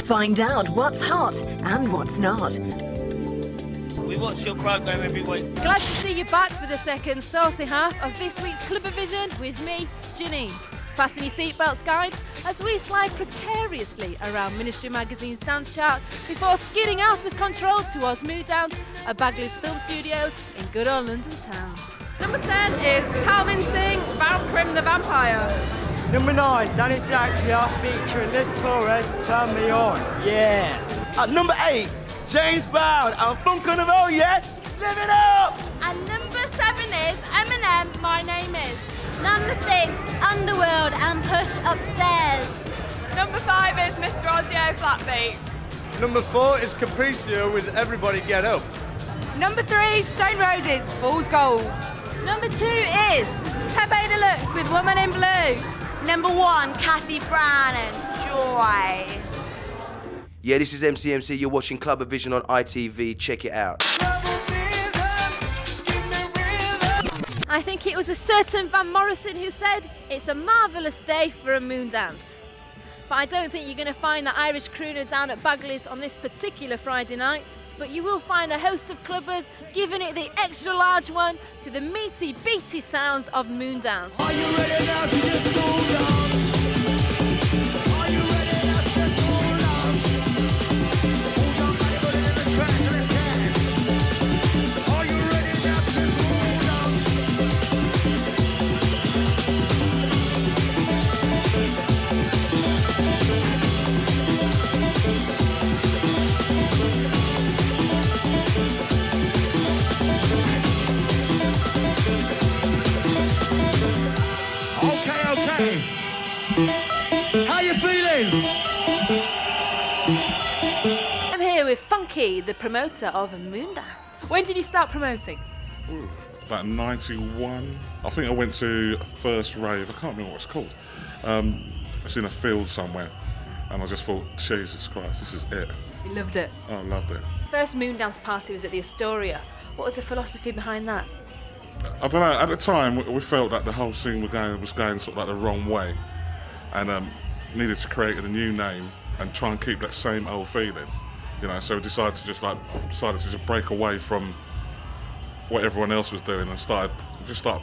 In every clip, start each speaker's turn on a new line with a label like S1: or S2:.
S1: Find out what's hot and what's not.
S2: We watch your programme every week.
S3: Glad to see you back for the second saucy half of this week's CLUBAVISION with me, Janine. Fasten your seatbelts, guides, as we slide precariously around Ministry Magazine's dance chart before skidding out of control towards Moondance at Bagleys Film Studios in good old London town.
S4: Number 10 is Talvin Singh, Vamprim the Vampire.
S5: Number 9, Danny Jackpia featuring Liz Torres, Turn Me On. Yeah.
S6: At number 8, James Brown and Funki on the road, yes? Live it up!
S7: And number 7 is Eminem, My Name Is. Number 6, Underworld and Push Upstairs.
S4: Number 5 is Mr. Ozio, Flatbeat.
S6: Number 4 is Capriccio with Everybody Get Up.
S4: Number 3, Stone Roses, Fool's Gold.
S7: Number 2 is
S4: Pepe Deluxe with Woman in Blue.
S7: Number 1, Kathy Brown and Joy.
S8: Yeah, this is MCMC. You're watching CLUBAVISION on ITV. Check it out.
S3: I think it was a certain Van Morrison who said, "It's a marvellous day for a moon dance." But I don't think you're going to find that Irish crooner down at Bagleys on this particular Friday night. But you will find a host of clubbers giving it the extra large one to the meaty, beaty sounds of Moondance.
S6: Are you ready now to just go down? Are you ready now to just go down? Hold on, buddy, put it in the track and let's dance. Are you ready now to just go down? Okay. How you feeling?
S3: I'm here with Funki, the promoter of Moondance. When did you start promoting?
S9: Ooh, about 91. I think I went to first rave, I can't remember what it's called. It's in a field somewhere, and I just thought, Jesus Christ, this is it.
S3: You loved it?
S9: Oh, I loved it.
S3: First Moondance party was at the Astoria. What was the philosophy behind that?
S9: I don't know, at the time we felt that the whole scene was going sort of like the wrong way, and needed to create a new name and try and keep that same old feeling, you know. So we decided to just break away from what everyone else was doing and start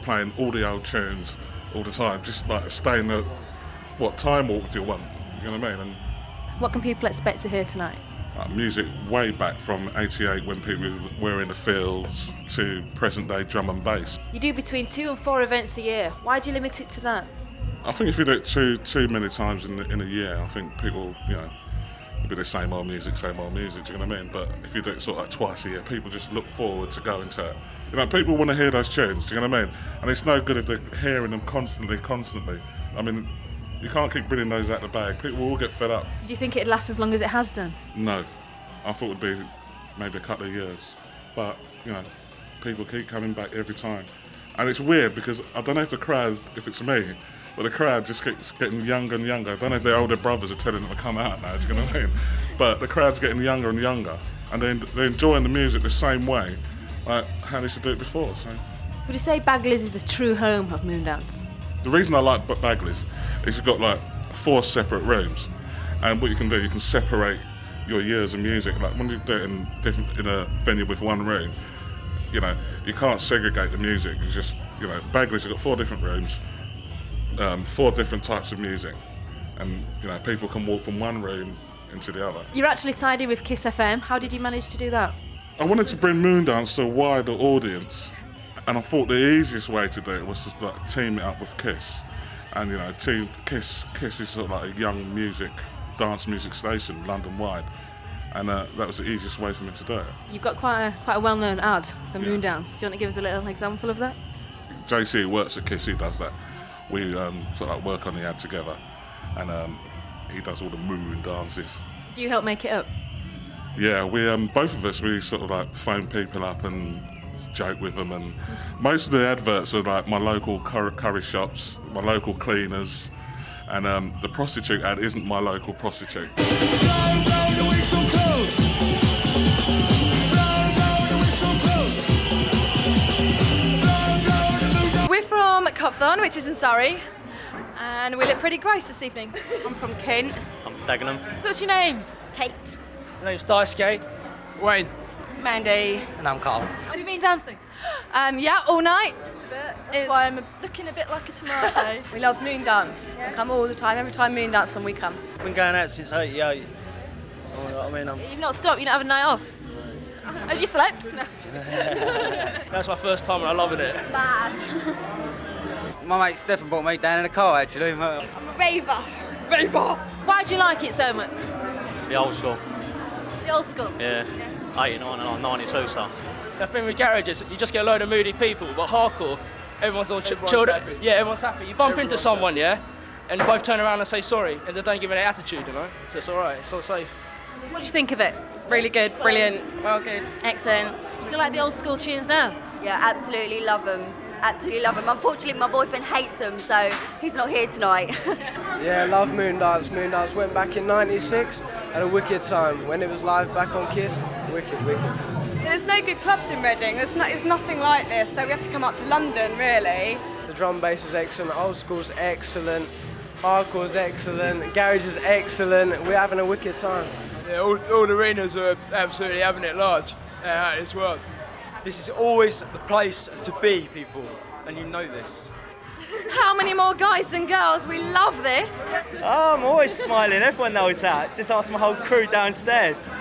S9: playing all the old tunes all the time, just like stay in the time warp if you want, you know what I mean? And
S3: What can people expect to hear tonight?
S9: music way back from '88 when people were in the fields to present day drum and bass.
S3: You do between 2 and 4 events a year. Why do you limit it to that?
S9: I think if you do it too many times in a year, I think people, you know, it'll be the same old music, do you know what I mean? But if you do it sort of like twice a year, people just look forward to going to it. You know, people want to hear those tunes, do you know what I mean? And it's no good if they're hearing them constantly. I mean, you can't keep bringing those out the bag. People will get fed up.
S3: Did you think it'd last as long as it has done?
S9: No, I thought it'd be maybe a couple of years. But, you know, people keep coming back every time. And it's weird because I don't know if it's me, but the crowd just keeps getting younger and younger. I don't know if their older brothers are telling them to come out now, do you know what I mean? But the crowd's getting younger and younger, and they're enjoying the music the same way like how they used to do it before. So,
S3: Would you say Bagleys is a true home of Moondance?
S9: the reason I like Bagleys is you've got like 4 separate rooms, and what you can do, you can separate your years of music. Like when you do it in a venue with one room, you know, you can't segregate the music. It's just, you know, Bagleys, you've got 4 different rooms, 4 different types of music, and you know, people can walk from one room into the other.
S3: You're actually tied in with Kiss FM. How did you manage to do that?
S9: I wanted to bring Moondance to a wider audience, and I thought the easiest way to do it was just like team it up with Kiss. And you know, Kiss is sort of like a young dance music station, London-wide, and that was the easiest way for me to do it.
S3: You've got quite a well-known ad for Moondance. Do you want to give us a little example of that?
S9: JC, who works at Kiss, he does that. We sort of like work on the ad together, and he does all the moon dances.
S3: Do you help make it up?
S9: Yeah, we both of us, we sort of like phone people up and joke with them, and most of the adverts are like my local curry shops, my local cleaners, and the prostitute ad isn't my local prostitute.
S4: We're from Copthorne, which is in Surrey. And we look pretty gross this evening. I'm from Kent.
S2: I'm Dagenham.
S3: So what's your names?
S7: Kate.
S2: My name's Daisuke.
S5: Wayne.
S4: Mandy.
S5: And I'm Carl.
S3: Have you been dancing?
S4: Yeah, all night. Just a bit.
S7: That's why I'm looking a bit like a tomato.
S4: We love Moondance. We come all the time. Every time Moondance, and we come.
S2: I've been going out since 88. I mean,
S3: You've not stopped, you don't have a night off? Have you slept? No.
S2: that's my first time and I'm loving it.
S7: Bad.
S5: My mate Stefan brought me down in a car, actually.
S7: I'm a raver. Raver.
S3: Why do you like it so much?
S2: The old school.
S3: The old school?
S2: Yeah. 89 and 92 stuff. The thing with garage is you just get a load of moody people, but hardcore, everyone's all chilled. Yeah, everyone's happy. You bump into someone, yeah, and they both turn around and say sorry, and they don't give any attitude, you know? So it's alright, it's all safe.
S3: What do you think of it?
S4: Really good, brilliant, well good.
S7: Excellent.
S3: You feel like the old school tunes now?
S7: Yeah, absolutely love them. Absolutely love them. Unfortunately, my boyfriend hates them, so he's not here tonight.
S5: Yeah, love Moondance. Moondance went back in '96 at a wicked time when it was live back on Kiss. Wicked.
S4: There's no good clubs in Reading. It's nothing like this, so we have to come up to London, really.
S5: The drum bass is excellent, old school's excellent, hardcore's excellent, garage is excellent. We're having a wicked time.
S10: Yeah, all the arenas are absolutely having it large out as well. This is always the place to be, people, and you know this.
S4: How many more guys than girls? We love this.
S5: Oh, I'm always smiling, everyone knows that. Just ask my whole crew downstairs.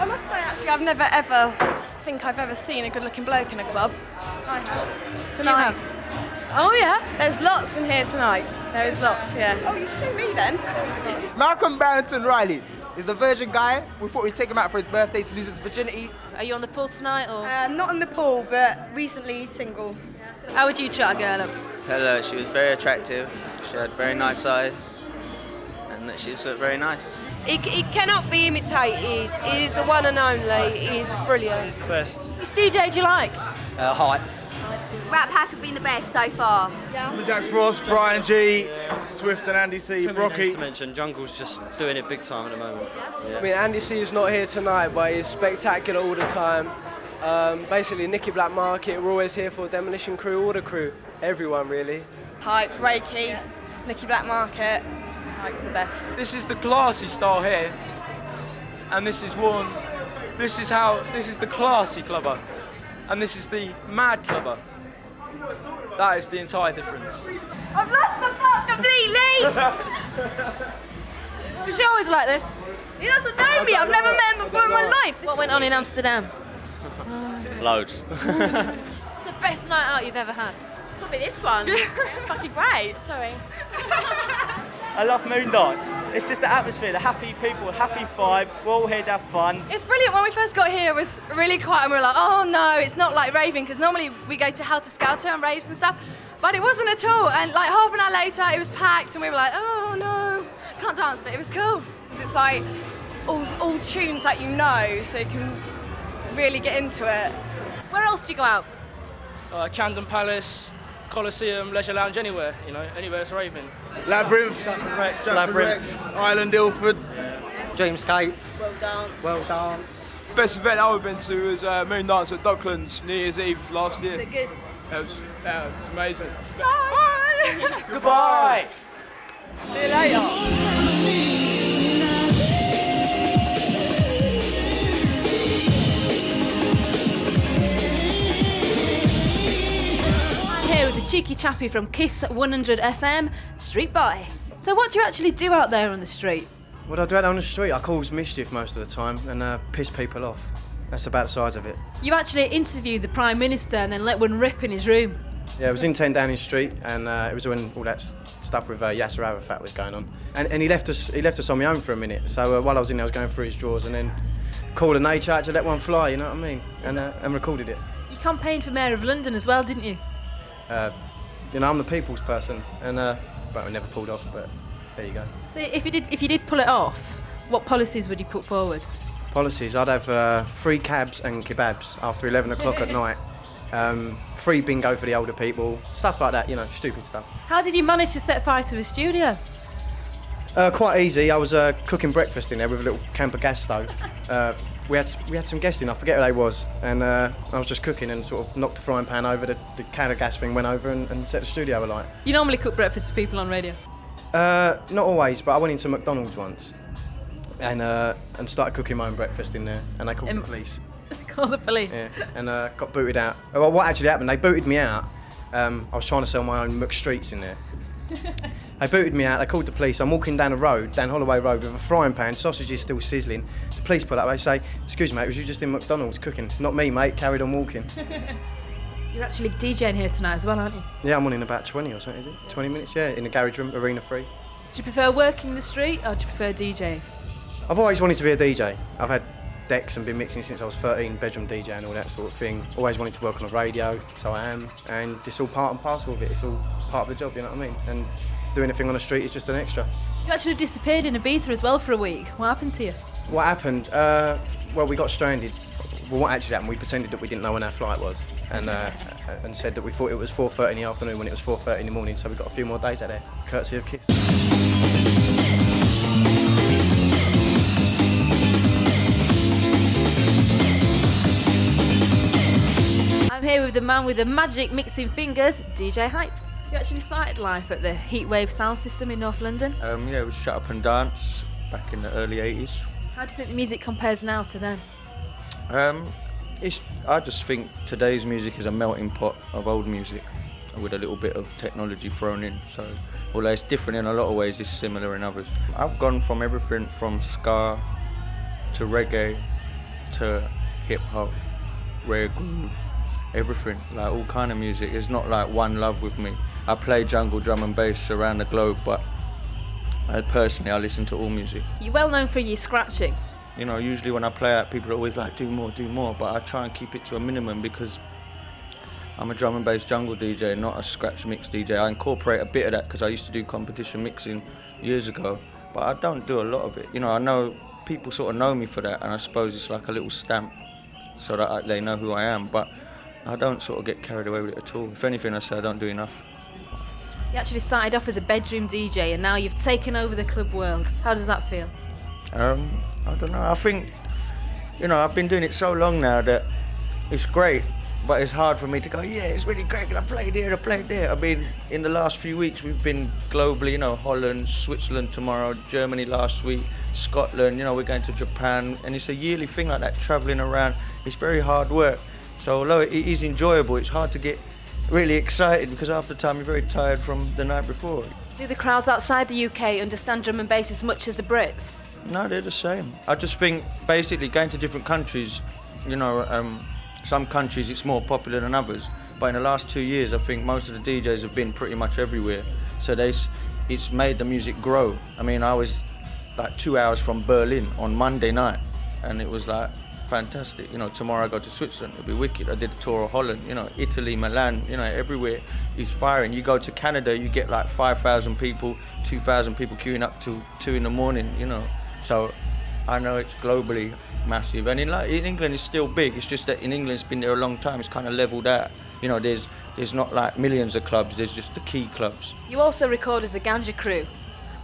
S4: I must say, actually, I've never ever seen a good-looking bloke in a club. I have. Tonight.
S3: Oh yeah?
S4: There's lots in here tonight. There is lots, yeah. Oh, you show me then.
S11: Malcolm Barrington Riley is the virgin guy. We thought we'd take him out for his birthday to lose his virginity.
S3: Are you on the pool tonight or?
S7: Not in the pool, but recently single.
S3: How would you chat a girl up?
S12: Hello, she was very attractive. She had very nice eyes, and she just looked very nice.
S4: He cannot be imitated. He is the one and only. He is brilliant.
S5: He's the best.
S3: Which DJ do you like?
S5: Height.
S7: Rap Pack have been the best so far.
S11: Jack Frost, Brian G, Swift and Andy C, Brocky.
S12: To mention, Jungle's just doing it big time at the moment. Yeah.
S5: I mean, Andy C is not here tonight, but he's spectacular all the time. Basically, Nicky Black Market, we're always here for Demolition Crew, all the crew, everyone really.
S4: Hype, Reiki, Nicky Black Market. Hype's the best.
S10: This is the classy style here, and this is the classy clubber, and this is the mad clubber. That is the entire difference.
S7: I've lost the plot completely!
S3: Was she always like this?
S7: He doesn't know me, I've never met him before in my life.
S3: What went on in Amsterdam?
S2: Loads.
S3: What's the best night out you've ever had?
S4: Probably this one. It's fucking great. Sorry.
S5: I love Moondance. It's just the atmosphere, the happy people, happy vibe. We're all here to have fun.
S4: It's brilliant. When we first got here, it was really quiet, and we were like, oh no, it's not like raving, because normally we go to Helter Skelter and raves and stuff, but it wasn't at all. And like half an hour later, it was packed, and we were like, oh no, can't dance, but it was cool. Because it's like all tunes that you know, so you can really get into it.
S3: Where else do you go out?
S2: Camden Palace, Coliseum, Leisure Lounge, anywhere, you know, anywhere it's raving.
S11: Labyrinth, Island Ilford.
S5: James Cape.
S4: Well dance.
S10: Best event I've ever been to was Moondance at Docklands New Year's Eve last year.
S4: Is it good?
S10: That was amazing.
S4: Bye!
S5: Goodbye. See you later.
S3: Here with the cheeky chappie from Kiss 100 FM, Streetboy. So what do you actually do out there on the street?
S5: What I do out on the street, I cause mischief most of the time and piss people off. That's about the size of it.
S3: You actually interviewed the Prime Minister and then let one rip in his room.
S5: Yeah, it was in 10 Downing Street, and it was when all that stuff with Yasser Arafat was going on. And he left us on my own for a minute. So while I was in there, I was going through his drawers and then called a nature out to let one fly, you know what I mean? And recorded it.
S3: You campaigned for Mayor of London as well, didn't you?
S5: You know, I'm the people's person, and but we never pulled off. But there you go.
S3: So if you did pull it off, what policies would you put forward?
S5: Policies, I'd have free cabs and kebabs after 11 o'clock at night. Free bingo for the older people, stuff like that, you know, stupid stuff.
S3: How did you manage to set fire to a studio?
S5: Quite easy. I was cooking breakfast in there with a little camper gas stove. We had some guests in, I forget who they was, and I was just cooking and sort of knocked the frying pan over, the can of gas thing went over and set the studio alight.
S3: You normally cook breakfast for people on radio?
S5: Not always, but I went into McDonald's once and started cooking my own breakfast in there, and they called the police.
S3: Call the police.
S5: Yeah, and got booted out. Well, what actually happened? They booted me out. I was trying to sell my own McStreets in there. They booted me out. They called the police. I'm walking down the road, down Holloway Road, with a frying pan. Sausages still sizzling. The police pull up. They say, "Excuse me, mate, was you just in McDonald's cooking?" "Not me, mate." Carried on walking.
S3: You're actually DJing here tonight as well, aren't you?
S5: Yeah, I'm on in about 20 or something. Is it 20 minutes? Yeah, in the garage room, arena free.
S3: Do you prefer working the street or do you prefer DJing?
S5: I've always wanted to be a DJ. I've had decks and been mixing since I was 13, bedroom DJ and all that sort of thing. Always wanted to work on a radio, so I am, and it's all part and parcel of it. It's all part of the job, you know what I mean? And doing anything on the street is just an extra.
S3: You actually disappeared in Ibiza as well for a week. What happened to you?
S5: What happened? Well, we got stranded. Well, what actually happened? We pretended that we didn't know when our flight was, and said that we thought it was 4:30 in the afternoon when it was 4:30 in the morning. So we got a few more days out there, courtesy of Kiss.
S3: I'm here with the man with the magic mixing fingers, DJ Hype. You actually started life at the Heatwave sound system in North London.
S13: Yeah, it was Shut Up and Dance back in the early 80s.
S3: How do you think the music compares now to then?
S13: I just think today's music is a melting pot of old music with a little bit of technology thrown in. So, although it's different in a lot of ways, it's similar in others. I've gone from everything from ska to reggae to hip hop, rare groove, everything, like all kind of music. It's not like one love with me. I play jungle, drum and bass around the globe, but personally I listen to all music.
S3: You're well known for your scratching.
S13: You know, usually when I play out, people are always like, do more, but I try and keep it to a minimum because I'm a drum and bass jungle DJ, not a scratch mix DJ. I incorporate a bit of that because I used to do competition mixing years ago, but I don't do a lot of it. You know, I know people sort of know me for that, and I suppose it's like a little stamp so that they know who I am, but I don't sort of get carried away with it at all. If anything, I say I don't do enough.
S3: You actually started off as a bedroom DJ and now you've taken over the club world. How does that feel?
S13: I don't know. I think, you know, I've been doing it so long now that it's great, but it's hard for me to go, yeah, it's really great, and I played here, I played there. I mean, in the last few weeks, we've been globally, you know, Holland, Switzerland tomorrow, Germany last week, Scotland, you know, we're going to Japan, and it's a yearly thing like that, traveling around. It's very hard work. So although it is enjoyable, it's hard to get really excited because half the time you're very tired from the night before.
S3: Do the crowds outside the UK understand drum and bass as much as the Brits?
S13: No, they're the same. I just think basically going to different countries, you know, some countries it's more popular than others, but in the last 2 years I think most of the DJs have been pretty much everywhere, so it's made the music grow. I mean, I was like 2 hours from Berlin on Monday night and it was like fantastic. You know, tomorrow I go to Switzerland, it'll be wicked. I did a tour of Holland, you know, Italy, Milan, you know, everywhere is firing. You go to Canada, you get like 5,000 people, 2,000 people queuing up till 2 in the morning, you know. So I know it's globally massive, and in England it's still big. It's just that in England it's been there a long time. It's kind of leveled out. You know, there's not like millions of clubs. There's just the key clubs.
S3: You also record as a Ganja Crew.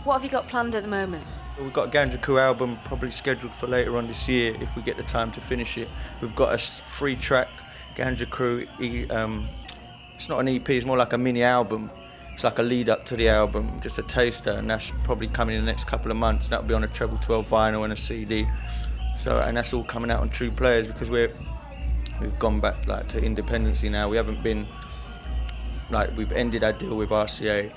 S3: What have you got planned at the moment?
S13: We've got a Ganja Crew album probably scheduled for later on this year if we get the time to finish it. We've got a 3-track Ganja Crew. It's not an EP. It's more like a mini album. It's like a lead up to the album, just a taster, and that's probably coming in the next couple of months. That'll be on a treble 12 vinyl and a CD. So, and that's all coming out on True Players because we've gone back like to independency now. We haven't been like, we've ended our deal with RCA,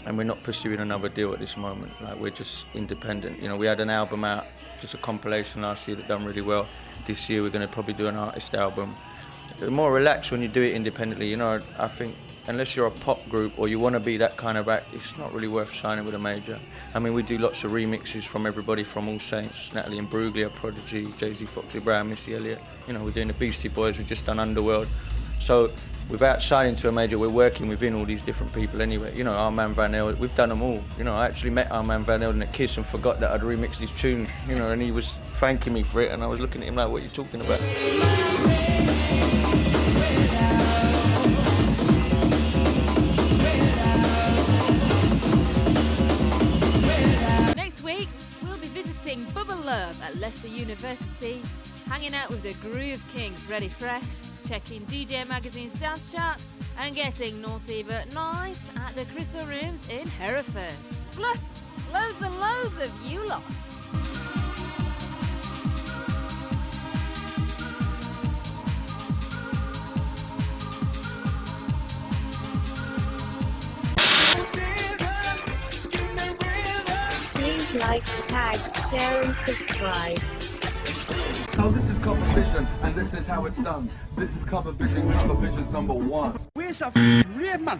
S13: and we're not pursuing another deal at this moment. Like, we're just independent. You know, we had an album out, just a compilation last year that done really well. This year we're going to probably do an artist album. You're more relaxed when you do it independently. You know, I think unless you're a pop group or you want to be that kind of act, it's not really worth signing with a major. I mean, we do lots of remixes from everybody from All Saints, Natalie and Bruglia, Prodigy, Jay-Z, Foxy Brown, Missy Elliott. You know, we're doing the Beastie Boys, we've just done Underworld. So without signing to a major, we're working within all these different people anyway. You know, our man Van Helden, we've done them all. You know, I actually met our man Van Helden at Kiss and forgot that I'd remixed his tune, you know, and he was thanking me for it, and I was looking at him like, what are you talking about?
S3: Bubble Love at Leicester University, hanging out with the Groove Kings, Ready Fresh, checking DJ Magazine's dance chart, and getting naughty but nice at the Crystal Rooms in Hereford. Plus, loads and loads of you lot.
S14: Please like, tag, share and subscribe.
S15: So this is CLUBAVISION, and this is how it's done. This is CLUBAVISION, CLUBAVISION's #1.
S16: Where's a rave man?